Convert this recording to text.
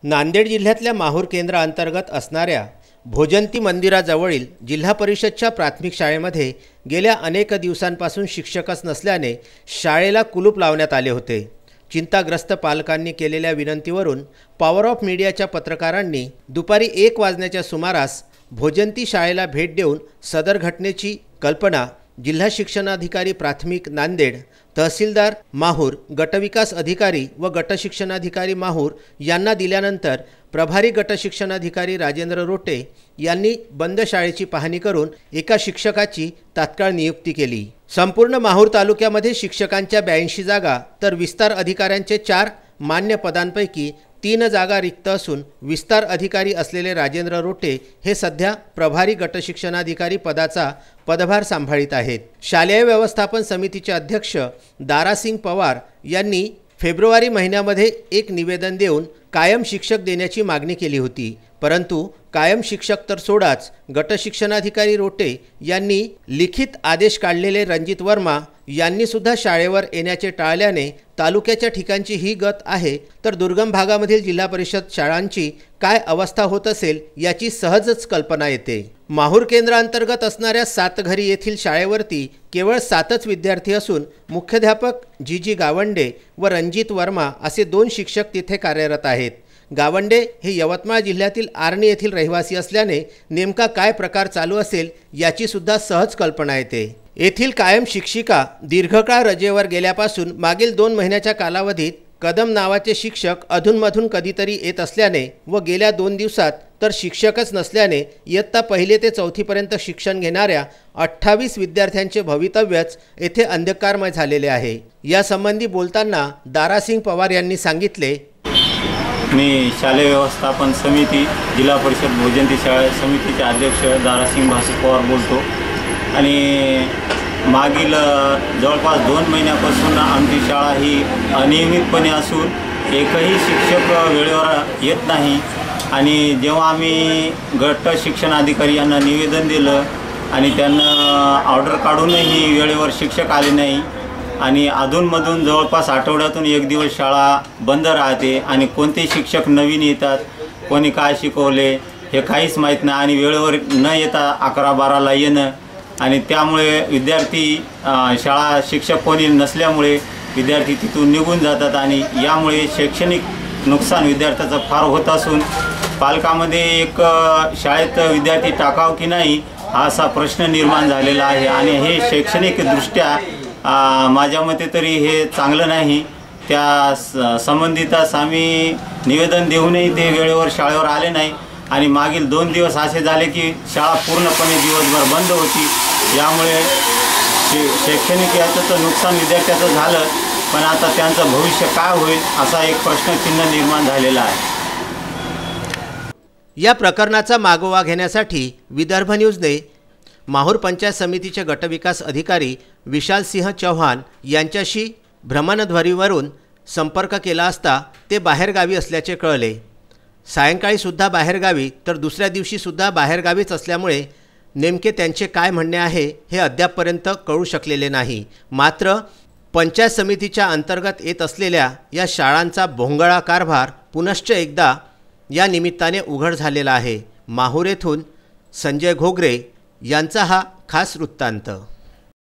नांदेड जिल्ह्यातल्या माहूर केंद्राअंतर्गत असणाऱ्या भोजंती मंदिराजवळील जिल्हा परिषदच्या प्राथमिक शाळेमध्ये गेल्या अनेक दिवसांपासून शिक्षकच नसल्याने शाळेला कुलूप लावण्यात आले होते। चिंताग्रस्त पालकांनी केलेल्या विनंतीवरून पॉवर ऑफ मीडियाच्या पत्रकारांनी दुपारी 1 वाजण्याच्या सुमारास भोजंती शाळेला भेट देऊन सदर घटनेची कल्पना जिल्हा शिक्षणाधिकारी प्राथमिक नांदेड, तहसीलदार माहूर, गटविकास अधिकारी व गटशिक्षणाधिकारी माहूर यांना दिल्यानंतर प्रभारी गटशिक्षणाधिकारी राजेंद्र रोटे यांनी बंद शाळेची पाहणी करून एका शिक्षकाची तात्काळ नियुक्ती केली। संपूर्ण माहूर तालुक्यामध्ये शिक्षकांच्या 82 जागा तर विस्तार अधिकाऱ्यांचे 4 मान्य पदांपैकी 3 जागा रिक्त असून विस्तार अधिकारी असलेले राजेंद्र रोटे हे सध्या प्रभारी गटशिक्षणाधिकारी पदाचा पदभार सांभाळीत आहेत। शालेय व्यवस्थापन समितीचे अध्यक्ष दारासिंग पवार यांनी फेब्रुवारी महिन्यामध्ये एक निवेदन देऊन कायम शिक्षक देण्याची मागणी केली होती, परंतु कायम शिक्षक तर सोडाच गटशिक्षणाधिकारी रोटे यांनी लिखित आदेश काढलेले रणजित वर्मा यांनी सुद्धा शाळेवर येण्याचे टाळल्याने तालुक्याच्या ठिकाणची ही गत आहे, तर दुर्गम भागामधील जिल्हा परिषद शाळांची काय अवस्था होत असेल याची सहजच कल्पना येते। माहूर केंद्राअंतर्गत असणाऱ्या सातघरी येथील शाळेवरती केवळ 7च विद्यार्थी असून मुख्याध्यापक जी गावंडे व रणजित वर्मा असे 2 शिक्षक तिथे कार्यरत आहेत। गावंडे हे यवतमाळ जिल्ह्यातील आर्णी येथील रहिवासी असल्याने नेमका काय प्रकार चालू असेल याची सुद्धा सहज कल्पना येते। येथील कायम शिक्षिका दीर्घकाळ रजेवर गेल्यापासून मागील 2 महिन्याच्या कालावधीत कदम नावाचे शिक्षक अधूनमधून कधीतरी येत असल्याने व गेल्या 2 दिवसात तर शिक्षकच नसल्याने इयत्ता 1 ते 4 पर्यंत शिक्षण घेणाऱ्या 28 विद्यार्थ्यांचे भवितव्यच येथे अंधकारमय झालेले आहे। यासंबंधी बोलताना दारासिंग पवार यांनी सांगितले, मी शालेय व्यवस्थापन समिती जिल्हा परिषद भोजंती शाळा समितीचे अध्यक्ष दारासिंग पवार बोलतो आणि मागील जवळपास 2 महिन्यापासून आमची शाळा ही अनियमितपणे असून एकही शिक्षक वेळेवर येत नाही आणि जेव्हा आम्ही गट शिक्षणाधिकारी यांना निवेदन दिलं आणि त्यांना ऑर्डर काढूनही वेळेवर शिक्षक आले नाही आणि अधूनमधून जवळपास आठवड्यातून 1 दिवस शाळा बंद राहते आणि कोणते शिक्षक नवीन येतात, कोणी काय शिकवले हे काहीच माहीत नाही आणि वेळेवर न येता 11-12ला येणं आणि त्यामुळे विद्यार्थी शाळा शिक्षक कोणी नसल्यामुळे विद्यार्थी तिथून निघून जातात आणि यामुळे शैक्षणिक नुकसान विद्यार्थ्याचं फार होत असून पालकामध्ये एक शाळेत विद्यार्थी टाकाव की नाही हा असा प्रश्न निर्माण झालेला आहे आणि हे शैक्षणिकदृष्ट्या माझ्या मते तरी हे चांगलं नाही। त्या संबंधितास आम्ही निवेदन देऊनही ते वेळेवर शाळेवर आले नाही आणि मागील 2 दिवस असे झाले की शाळा पूर्णपणे दिवसभर बंद होती। यामुळे शैक्षणिक याचं तर नुकसान विद्यार्थ्याचं झालं, पण आता त्यांचं भविष्य काय होईल असा एक प्रश्नचिन्ह निर्माण झालेला आहे। या प्रकरणाचा मागोवा घेण्यासाठी विदर्भ न्यूजने माहूर पंचायत समितीचे गटविकास अधिकारी विशाल सिंह चौहान यांच्याशी भ्रमणध्वनीवरून संपर्क केला असता ते बाहेरगावी असल्याचे कळले। सायंकाळी सुद्धा बाहेरगावी तर दुसऱ्या दिवशी सुद्धा बाहेरगावीच असल्यामुळे नेमके त्यांचे काय म्हणणे आहे हे अद्यापपर्यंत कळू शकलेले नाही। मात्र पंचायत समितीच्या अंतर्गत येत असलेल्या या शाळांचा भोंगळा कारभार पुनश्च एकदा या निमित्ताने उघड झालेला आहे। माहूर येथून संजय घोगरे यांचा हा खास वृत्तांत।